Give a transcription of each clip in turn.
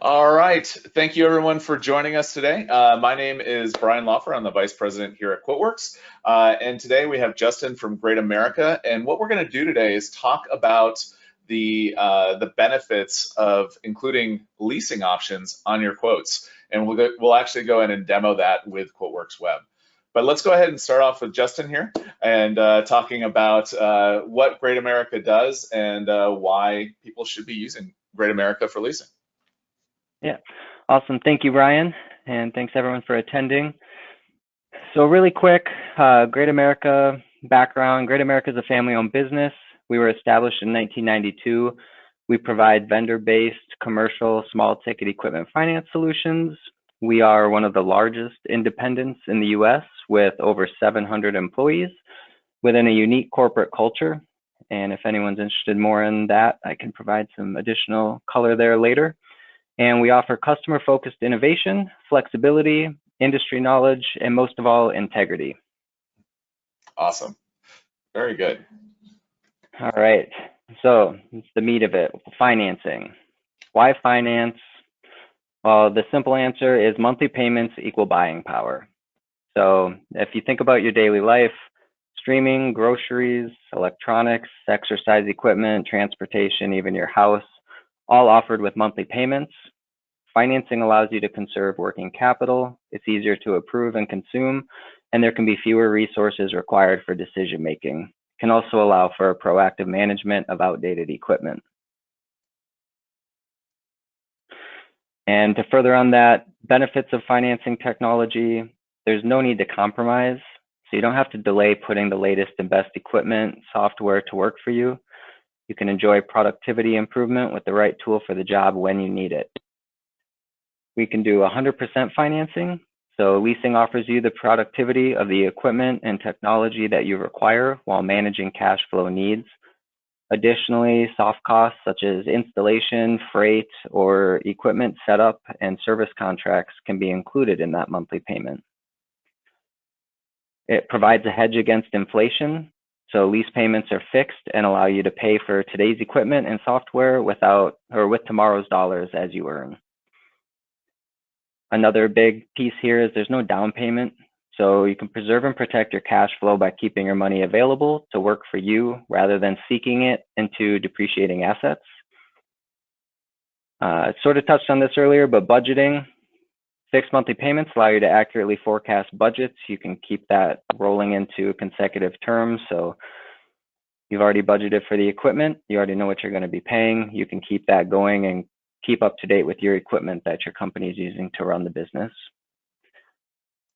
All right. Thank you, everyone, for joining us today. My name is Brian Laufer. I'm the Vice President here at QuoteWerks. And today we have Justin from GreatAmerica. And what we're going to do today is talk about the benefits of including leasing options on your quotes. And we'll actually go in and demo that with QuoteWerks Web. But let's go ahead and start off with Justin here and talking about what GreatAmerica does and why people should be using GreatAmerica for leasing. Yeah, awesome. Thank you, Brian, and thanks everyone for attending. So really quick, GreatAmerica background. GreatAmerica is a family-owned business. We were established in 1992. We provide vendor-based commercial small ticket equipment finance solutions. We are one of the largest independents in the US with over 700 employees within a unique corporate culture. And if anyone's interested more in that, I can provide some additional color there later. And we offer customer-focused innovation, flexibility, industry knowledge, and most of all, integrity. Awesome. Very good. All right. So it's the meat of it, financing. Why finance? Well, the simple answer is monthly payments equal buying power. So if you think about your daily life, streaming, groceries, electronics, exercise equipment, transportation, even your house, all offered with monthly payments. Financing allows you to conserve working capital. It's easier to approve and consume, and there can be fewer resources required for decision making. It can also allow for proactive management of outdated equipment. And to further on that, benefits of financing technology, there's no need to compromise. So you don't have to delay putting the latest and best equipment, software to work for you. You can enjoy productivity improvement with the right tool for the job when you need it. We can do 100% financing. So leasing offers you the productivity of the equipment and technology that you require while managing cash flow needs. Additionally, soft costs such as installation, freight, or equipment setup and service contracts can be included in that monthly payment. It provides a hedge against inflation. So lease payments are fixed and allow you to pay for today's equipment and software with tomorrow's dollars as you earn. Another big piece here is there's no down payment. So you can preserve and protect your cash flow by keeping your money available to work for you rather than seeking it into depreciating assets. I sort of touched on this earlier, but budgeting. Fixed monthly payments allow you to accurately forecast budgets. You can keep that rolling into consecutive terms. So you've already budgeted for the equipment. You already know what you're going to be paying. You can keep that going and keep up to date with your equipment that your company is using to run the business.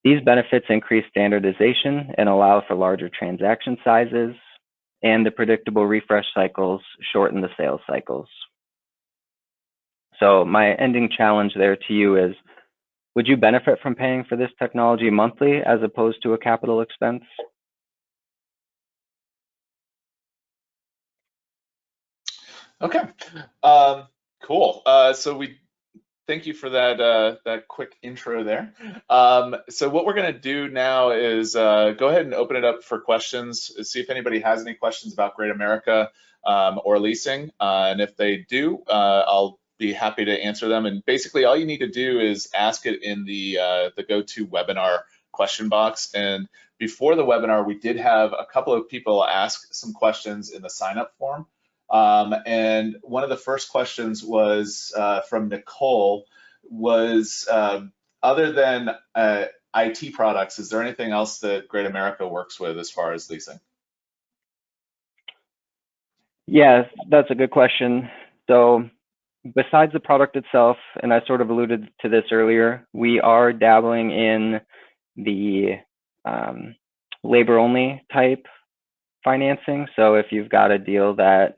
These benefits increase standardization and allow for larger transaction sizes, and the predictable refresh cycles shorten the sales cycles. So my ending challenge there to you is, would you benefit from paying for this technology monthly as opposed to a capital expense? Okay, cool. So we thank you for that quick intro there. So what we're going to do now is go ahead and open it up for questions. See if anybody has any questions about GreatAmerica or leasing, and if they do, I'll be happy to answer them. And basically, all you need to do is ask it in the GoToWebinar question box. And before the webinar, we did have a couple of people ask some questions in the sign-up form. And one of the first questions was from Nicole, was other than IT products, is there anything else that GreatAmerica works with as far as leasing? Yeah, that's a good question. So besides the product itself, and I sort of alluded to this earlier, we are dabbling in the labor-only type financing. So if you've got a deal that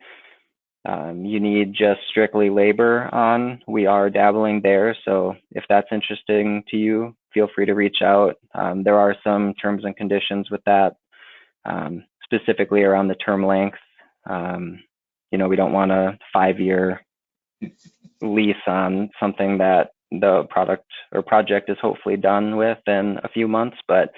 you need just strictly labor on, we are dabbling there. So if that's interesting to you, feel free to reach out. There are some terms and conditions with that, specifically around the term length. You know, we don't want a 5-year lease on something that the product or project is hopefully done with in a few months, but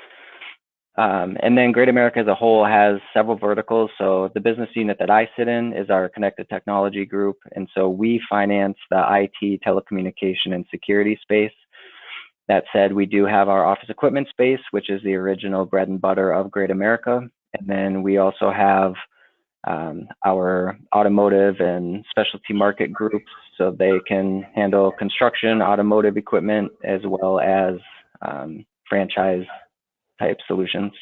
And then GreatAmerica as a whole has several verticals. So the business unit that I sit in is our connected technology group. And so we finance the IT, telecommunication, and security space. That said, we do have our office equipment space, which is the original bread and butter of GreatAmerica. And then we also have our automotive and specialty market groups, so they can handle construction, automotive equipment, as well as franchise type solutions.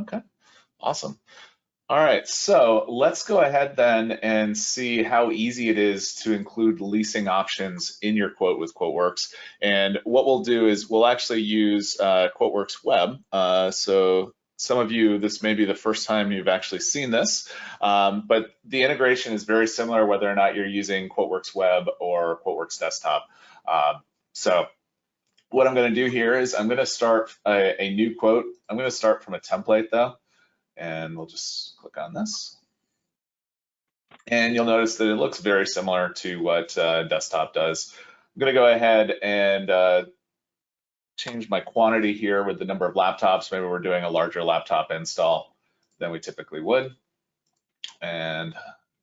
Okay, awesome. All right, so let's go ahead then and see how easy it is to include leasing options in your quote with QuoteWerks. And what we'll do is we'll actually use QuoteWerks Web. So some of you, this may be the first time you've actually seen this, but the integration is very similar whether or not you're using QuoteWerks Web or QuoteWerks Desktop. So what I'm going to do here is I'm going to start a new quote. I'm going to start from a template though, and we'll just click on this. And you'll notice that it looks very similar to what Desktop does. I'm going to go ahead and change my quantity here with the number of laptops. Maybe we're doing a larger laptop install than we typically would. And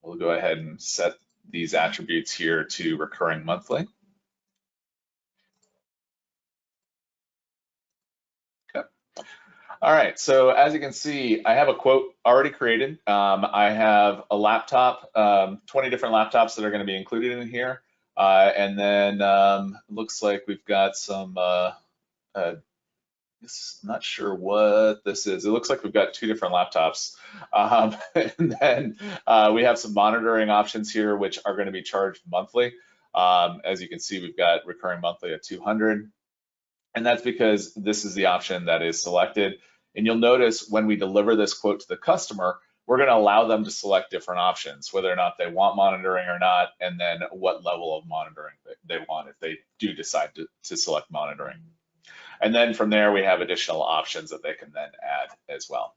we'll go ahead and set these attributes here to recurring monthly. Okay. All right, so as you can see, I have a quote already created. I have a laptop, 20 different laptops that are going to be included in here. And then it looks like we've got some, not sure what this is. It looks like we've got 2 different laptops. And then we have some monitoring options here, which are going to be charged monthly. As you can see, we've got recurring monthly at 200. And that's because this is the option that is selected. And you'll notice when we deliver this quote to the customer, we're going to allow them to select different options, whether or not they want monitoring or not, and then what level of monitoring they want if they do decide to select monitoring. And then from there, we have additional options that they can then add as well.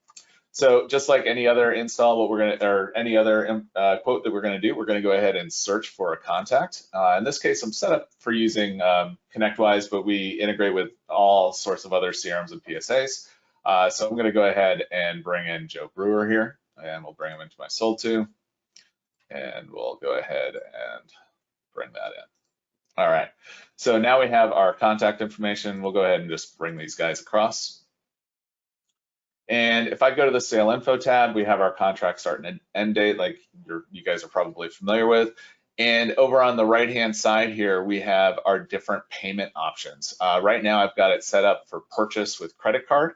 So just like any other install, or any other quote that we're going to do, we're going to go ahead and search for a contact. In this case, I'm set up for using ConnectWise, but we integrate with all sorts of other CRMs and PSAs. So I'm going to go ahead and bring in Joe Brewer here, and we'll bring him into my sold to, and we'll go ahead and bring that in. All right, so now we have our contact information. We'll go ahead and just bring these guys across. And if I go to the sale info tab, we have our contract start and end date, like you guys are probably familiar with. And over on the right-hand side here, we have our different payment options. Right now, I've got it set up for purchase with credit card.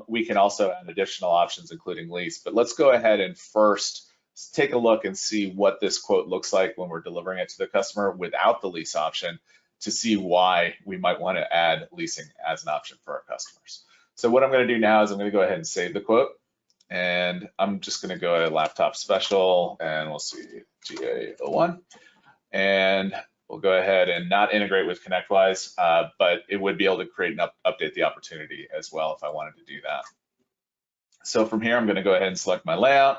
We can also add additional options, including lease. But let's go ahead and first take a look and see what this quote looks like when we're delivering it to the customer without the lease option, to see why we might want to add leasing as an option for our customers. So what I'm going to do now is I'm going to go ahead and save the quote, and I'm just going to go to laptop special, and we'll see GA01, and we'll go ahead and not integrate with ConnectWise, but it would be able to create and update the opportunity as well if I wanted to do that. So from here, I'm going to go ahead and select my layout,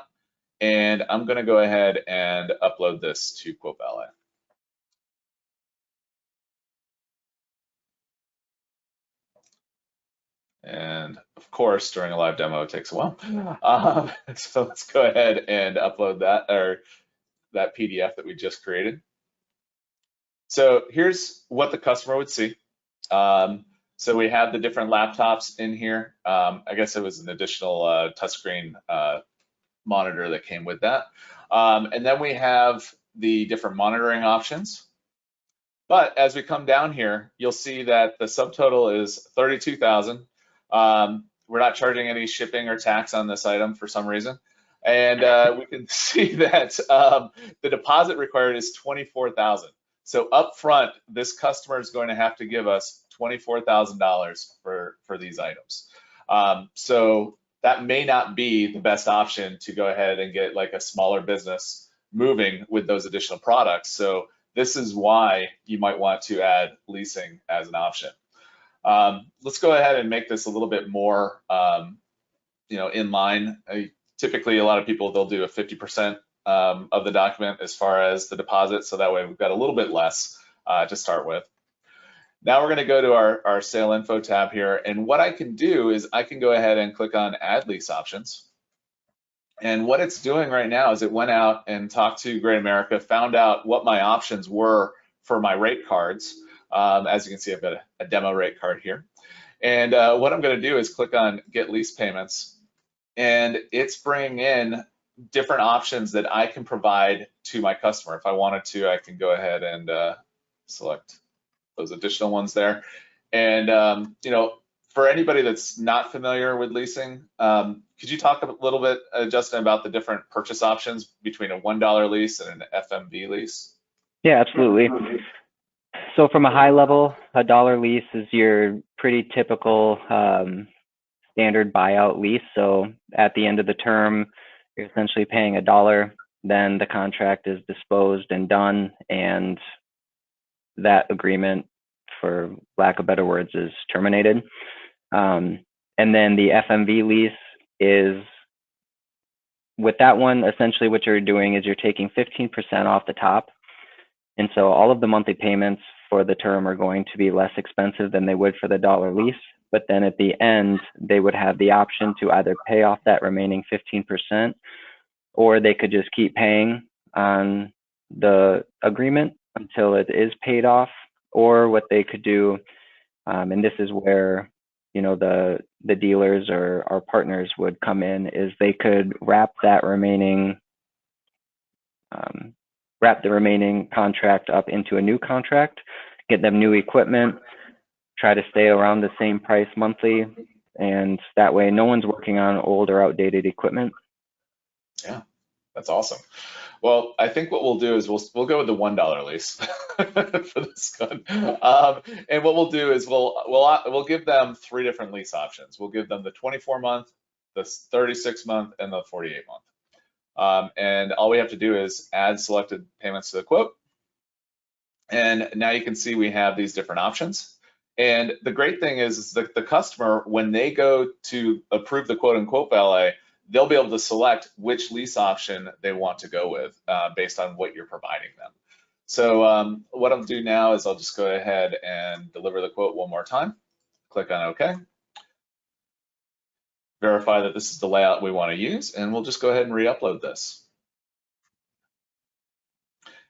and I'm going to go ahead and upload this to Quote Valet. And of course, during a live demo, it takes a while. So let's go ahead and upload that, or that PDF that we just created. So here's what the customer would see. So we have the different laptops in here. I guess it was an additional touchscreen monitor that came with that. And then we have the different monitoring options. But as we come down here, you'll see that the subtotal is $32,000. We're not charging any shipping or tax on this item for some reason. And we can see that the deposit required is $24,000. So up front, this customer is going to have to give us $24,000 for these items. So that may not be the best option to go ahead and get like a smaller business moving with those additional products. So this is why you might want to add leasing as an option. Let's go ahead and make this a little bit more, in line. Typically, a lot of people, they'll do a 50% of the document as far as the deposit, so that way we've got a little bit less to start with. Now we're going to go to our sale info tab here. And what I can do is I can go ahead and click on add lease options. And what it's doing right now is it went out and talked to GreatAmerica, found out what my options were for my rate cards. As you can see, I've got a demo rate card here. And what I'm going to do is click on get lease payments. And it's bringing in different options that I can provide to my customer. If I wanted to, I can go ahead and select those additional ones there. And you know, for anybody that's not familiar with leasing, could you talk a little bit, Justin, about the different purchase options between a $1 lease and an FMV lease? Yeah, absolutely. So from a high level, a dollar lease is your pretty typical standard buyout lease. So at the end of the term, you're essentially paying $1, then the contract is disposed and done, and that agreement, for lack of better words, is terminated. And then the FMV lease is, with that one, essentially what you're doing is you're taking 15% off the top. And so all of the monthly payments for the term are going to be less expensive than they would for the dollar lease. But then at the end, they would have the option to either pay off that remaining 15%, or they could just keep paying on the agreement until it is paid off. Or what they could do, and this is where, you know, the dealers or our partners would come in, is they could wrap the remaining contract up into a new contract, get them new equipment, try to stay around the same price monthly, and that way no one's working on old or outdated equipment. Yeah, that's awesome. Well, I think what we'll do is we'll go with the $1 lease for this one. And what we'll do is we'll give them 3 different lease options. We'll give them the 24-month, the 36-month, and the 48-month. And all we have to do is add selected payments to the quote. And now you can see we have these different options. And the great thing is that the customer, when they go to approve the quote and quote valet, they'll be able to select which lease option they want to go with based on what you're providing them. So what I'll do now is I'll just go ahead and deliver the quote one more time. Click on OK. Verify that this is the layout we want to use, and we'll just go ahead and re-upload this.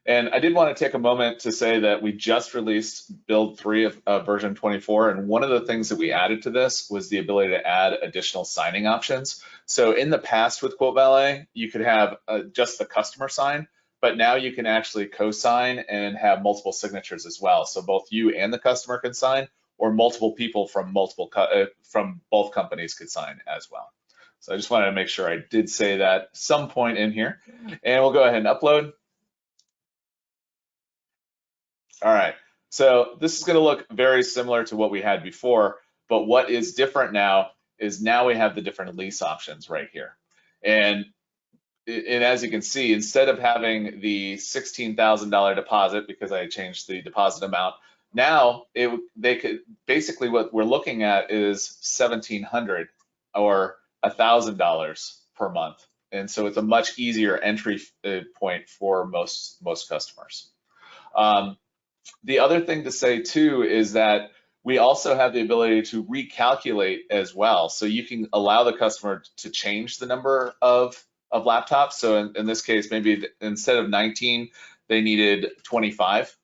And I did want to take a moment to say that we just released build 3 of version 24, and one of the things that we added to this was the ability to add additional signing options. So in the past with Quote Valet, you could have just the customer sign, but now you can actually co-sign and have multiple signatures as well. So both you and the customer can sign, or multiple people from both companies could sign as well. So I just wanted to make sure I did say that some point in here, and we'll go ahead and upload. All right, so this is going to look very similar to what we had before, but what is different now is now we have the different lease options right here. And as you can see, instead of having the $16,000 deposit, because I changed the deposit amount, now they could basically, what we're looking at is $1,700 or $1,000 per month. And so it's a much easier entry point for most customers. The other thing to say too is that we also have the ability to recalculate as well. So you can allow the customer to change the number of laptops. So in this case, maybe instead of 19, they needed 25.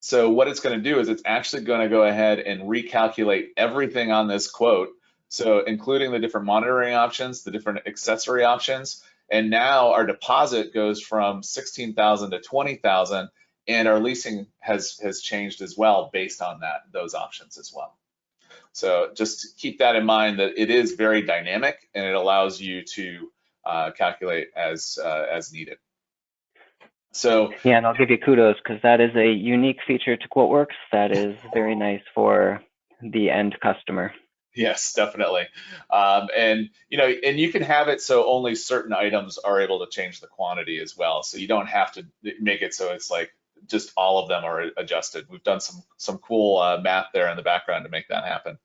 So what it's going to do is it's actually going to go ahead and recalculate everything on this quote. So including the different monitoring options, the different accessory options. And now our deposit goes from 16,000 to 20,000. And our leasing has changed as well based on those options as well. So just keep that in mind, that it is very dynamic and it allows you to calculate as needed. So yeah, and I'll give you kudos because that is a unique feature to QuoteWerks that is very nice for the end customer. Yes, definitely. And you can have it so only certain items are able to change the quantity as well. So you don't have to make it so it's like just all of them are adjusted. We've done some cool math there in the background to make that happen.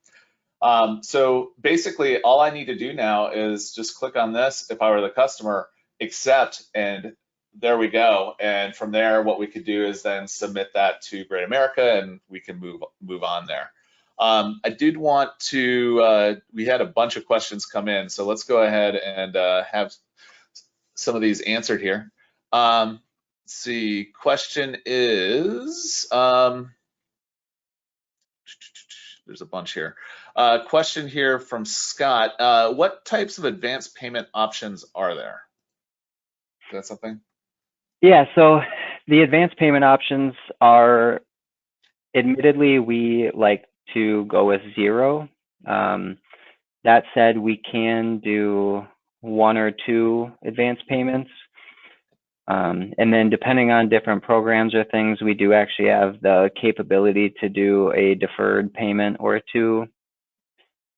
So basically all I need to do now is just click on this if I were the customer, accept, and there we go. And from there, what we could do is then submit that to GreatAmerica, and we can move on there. I did want to, we had a bunch of questions come in, so let's go ahead and have some of these answered here. Let's see, question is, there's a bunch here. Question here from Scott. What types of advanced payment options are there? Is that something? Yeah, so the advanced payment options are, admittedly, we like to go with 0. That said, we can do 1 or 2 advanced payments. And then depending on different programs or things, we do actually have the capability to do a deferred payment or 2.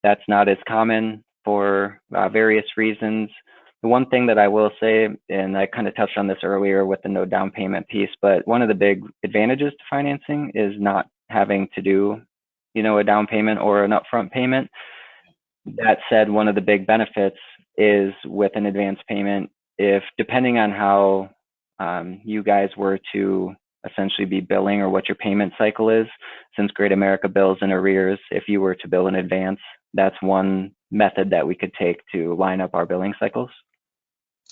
That's not as common for various reasons. The one thing that I will say, and I kind of touched on this earlier with the no down payment piece, but one of the big advantages to financing is not having to do, a down payment or an upfront payment. That said, one of the big benefits is with an advance payment, if depending on how you guys were to essentially be billing or what your payment cycle is, since GreatAmerica bills in arrears, if you were to bill in advance, that's one method that we could take to line up our billing cycles.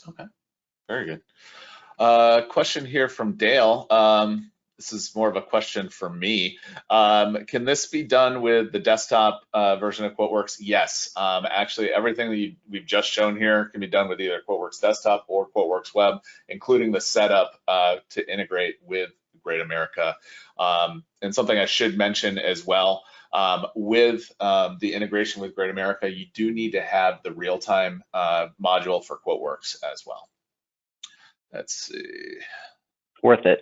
Okay, very good. Question here from Dale. This is more of a question for me. Can this be done with the desktop version of QuoteWerks? Yes. Actually, everything that we've just shown here can be done with either QuoteWerks Desktop or QuoteWerks Web, including the setup to integrate with GreatAmerica. And something I should mention as well, with the integration with GreatAmerica, you do need to have the real-time module for QuoteWerks as well. Let's see. Worth it.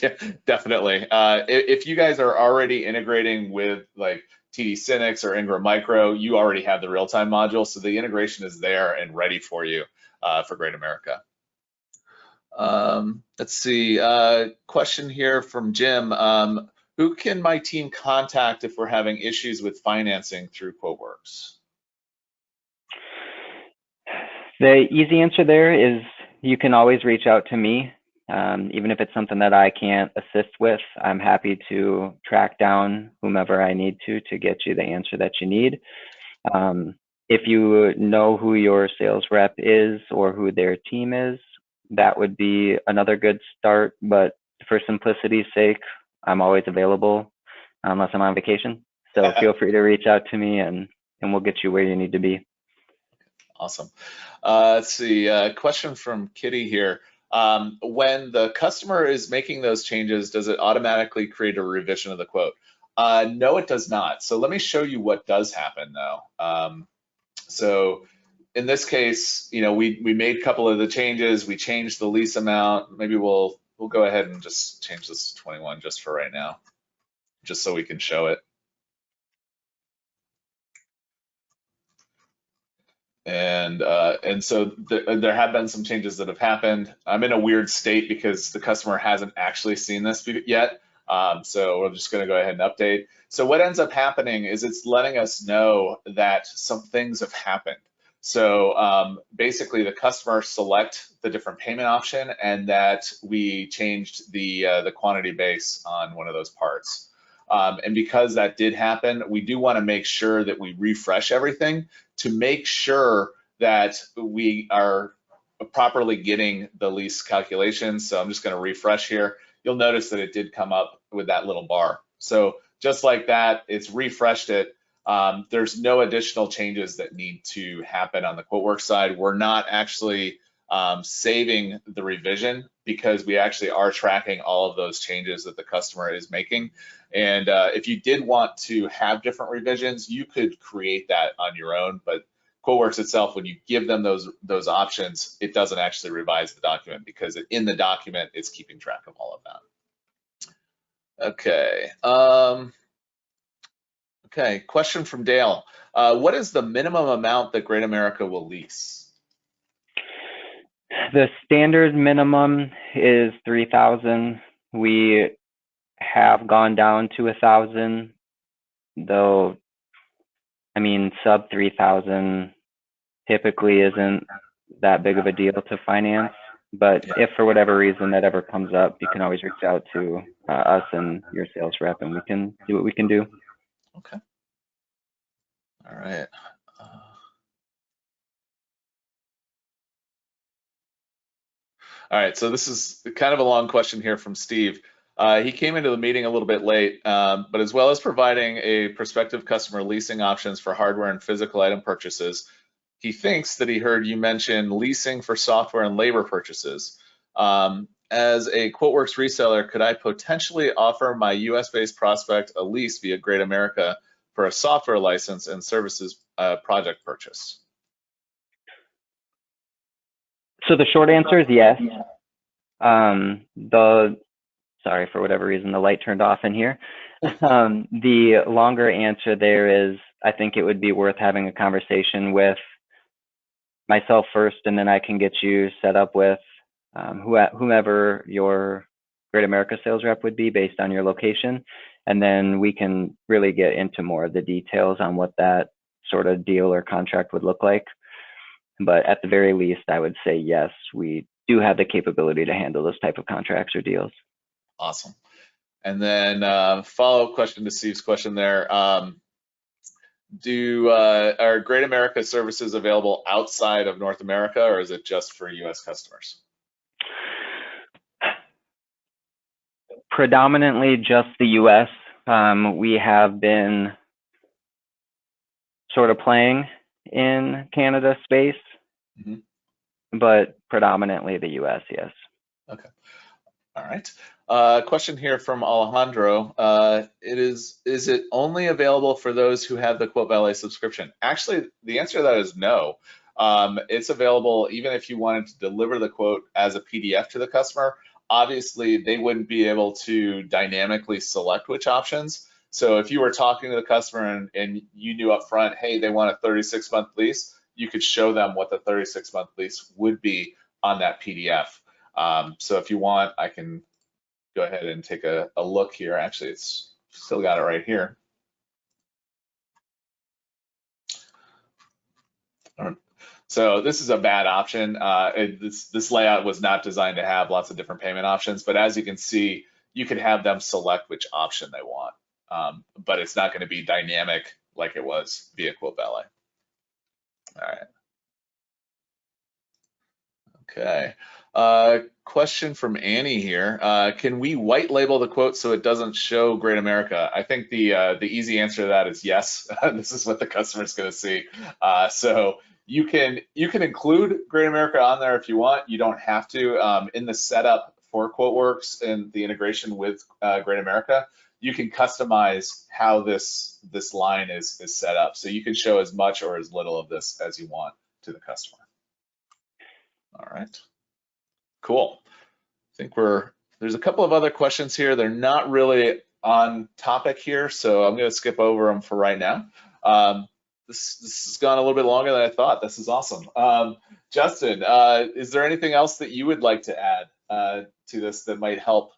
Yeah, definitely. If you guys are already integrating with like TD Synnex or Ingram Micro, you already have the real-time module, so the integration is there and ready for you for GreatAmerica. Let's see. Question here from Jim. Who can my team contact if we're having issues with financing through QuoteWerks? The easy answer there is you can always reach out to me. Even if it's something that I can't assist with, I'm happy to track down whomever I need to get you the answer that you need. If you know who your sales rep is or who their team is, that would be another good start. But for simplicity's sake, I'm always available unless I'm on vacation. So feel free to reach out to me and we'll get you where you need to be. Awesome. Let's see, question from Kitty here. When the customer is making those changes, does it automatically create a revision of the quote? No, it does not. So let me show you what does happen though. So in this case, we made a couple of the changes. We changed the lease amount. Maybe we'll go ahead and just change this to 21 just for right now, just so we can show it. And so there have been some changes that have happened. I'm in a weird state because the customer hasn't actually seen this yet. So we're just going to go ahead and update. So what ends up happening is it's letting us know that some things have happened. So basically the customer select the different payment option and that we changed the quantity base on one of those parts. And because that did happen, we do want to make sure that we refresh everything to make sure that we are properly getting the lease calculations. So I'm just going to refresh here. You'll notice that it did come up with that little bar. So just like that, it's refreshed it. There's no additional changes that need to happen on the QuoteWerks side. We're not actually saving the revision because we actually are tracking all of those changes that the customer is making. And if you did want to have different revisions, you could create that on your own. But QuoteWerks itself, when you give them those options, it doesn't actually revise the document because in the document, it's keeping track of all of that. Okay. Okay, question from Dale. What is the minimum amount that GreatAmerica will lease? The standard minimum is 3,000. We have gone down to 1,000, though. I mean, sub 3,000 typically isn't that big of a deal to finance. But if for whatever reason that ever comes up, you can always reach out to us and your sales rep, and we can do what we can do. Okay. All right. All right, so this is kind of a long question here from Steve. He came into the meeting a little bit late, but as well as providing a prospective customer leasing options for hardware and physical item purchases, he thinks that he heard you mention leasing for software and labor purchases. As a QuoteWerks reseller, could I potentially offer my US-based prospect a lease via GreatAmerica for a software license and services project purchase? So the short answer is yes. Sorry, for whatever reason, the light turned off in here. The longer answer there is, I think it would be worth having a conversation with myself first, and then I can get you set up with whomever your GreatAmerica sales rep would be based on your location. And then we can really get into more of the details on what that sort of deal or contract would look like. But at the very least, I would say yes, we do have the capability to handle those type of contracts or deals. Awesome. And then follow-up question to Steve's question there. Are GreatAmerica services available outside of North America, or is it just for US customers? Predominantly just the US. We have been sort of playing in Canada space, but predominantly the US, yes. Okay. All right. Question here from Alejandro. Is it only available for those who have the Quote Valet subscription? Actually, the answer to that is no. It's available even if you wanted to deliver the quote as a PDF to the customer. Obviously, they wouldn't be able to dynamically select which options. So if you were talking to the customer and you knew up front, hey, they want a 36-month lease, you could show them what the 36-month lease would be on that PDF. So if you want, I can go ahead and take a look here. Actually, it's still got it right here. So this is a bad option. This layout was not designed to have lots of different payment options, but as you can see, you can have them select which option they want, but it's not going to be dynamic like it was via Quote Valet. All right. Okay. Question from Annie here. Can we white label the quote so it doesn't show GreatAmerica? I think the easy answer to that is yes. This is what the customer's going to see. So you can include GreatAmerica on there if you want. You don't have to. In the setup for QuoteWerks and the integration with GreatAmerica, you can customize how this line is set up. So you can show as much or as little of this as you want to the customer. All right, cool. I think there's a couple of other questions here. They're not really on topic here, so I'm going to skip over them for right now. This has gone a little bit longer than I thought. This is awesome. Justin, is there anything else that you would like to add to this that might help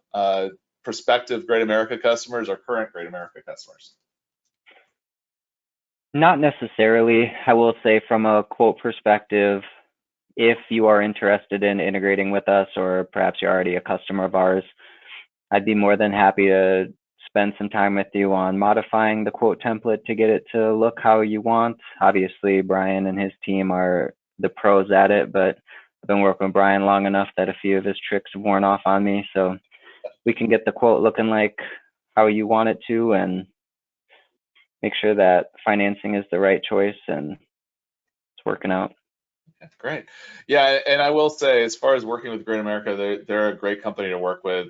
prospective GreatAmerica customers or current GreatAmerica customers? Not necessarily. I will say from a quote perspective, if you are interested in integrating with us, or perhaps you're already a customer of ours, I'd be more than happy to spend some time with you on modifying the quote template to get it to look how you want. Obviously, Brian and his team are the pros at it, but I've been working with Brian long enough that a few of his tricks have worn off on me. So we can get the quote looking like how you want it to and make sure that financing is the right choice and it's working out. That's great. Yeah, and I will say, as far as working with GreatAmerica, they're a great company to work with.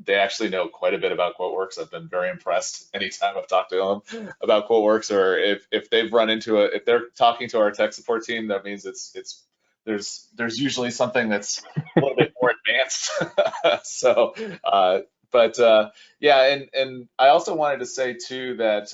They actually know quite a bit about QuoteWerks. I've been very impressed anytime I've talked to them about QuoteWerks, or if they've run into if they're talking to our tech support team, that means there's usually something that's a little bit more advanced. So, yeah, and I also wanted to say too that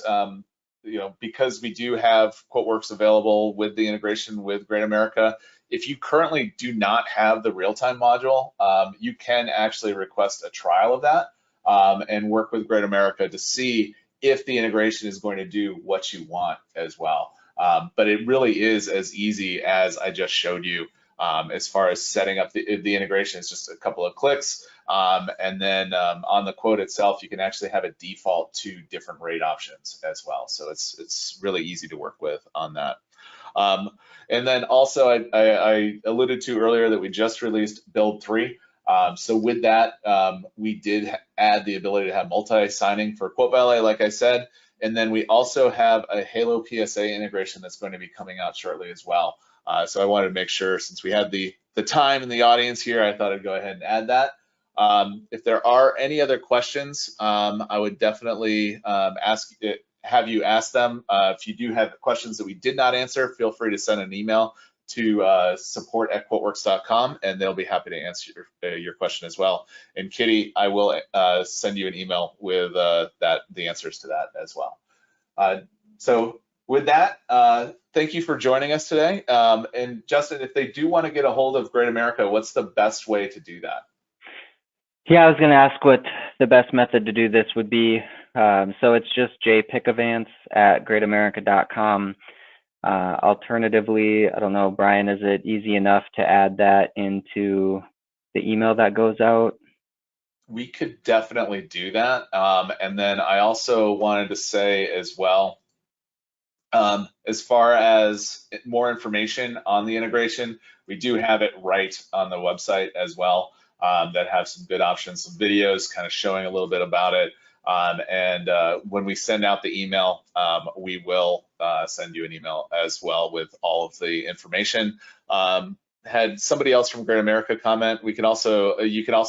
because we do have QuoteWerks available with the integration with GreatAmerica, if you currently do not have the real-time module, you can actually request a trial of that and work with GreatAmerica to see if the integration is going to do what you want as well. But it really is as easy as I just showed you. As far as setting up the integration, it's just a couple of clicks. And then on the quote itself, you can actually have a default to different rate options as well. So it's really easy to work with on that. And then also, I alluded to earlier that we just released Build 3. So with that, we did add the ability to have multi-signing for Quote Valet, like I said. And then we also have a Halo PSA integration that's going to be coming out shortly as well. So I wanted to make sure, since we had the time in the audience here, I thought I'd go ahead and add that. If there are any other questions, I would definitely have you ask them. If you do have questions that we did not answer, feel free to send an email to support@quoteworks.com, and they'll be happy to answer your question as well. And Kitty, I will send you an email with the answers to that as well. So with that, thank you for joining us today. And Justin, if they do want to get a hold of GreatAmerica, what's the best way to do that? Yeah, I was going to ask what the best method to do this would be. So it's just jpickavance@greatamerica.com. Alternatively, I don't know, Brian, is it easy enough to add that into the email that goes out? We could definitely do that. And then I also wanted to say as well, as far as more information on the integration, we do have it right on the website as well, that have some good options, some videos kind of showing a little bit about it. And when we send out the email, we will send you an email as well with all of the information. Had somebody else from GreatAmerica comment. You can also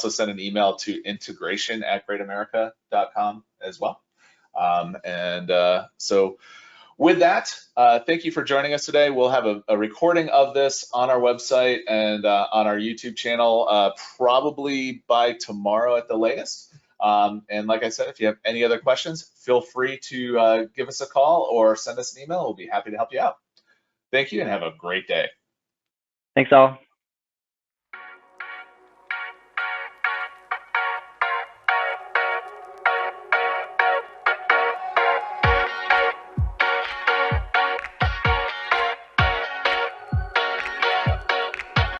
send an email to integration@greatamerica.com as well. So with that, thank you for joining us today. We'll have a recording of this on our website and on our YouTube channel probably by tomorrow at the latest. And like I said, if you have any other questions, feel free to give us a call or send us an email. We'll be happy to help you out. Thank you and have a great day. Thanks all.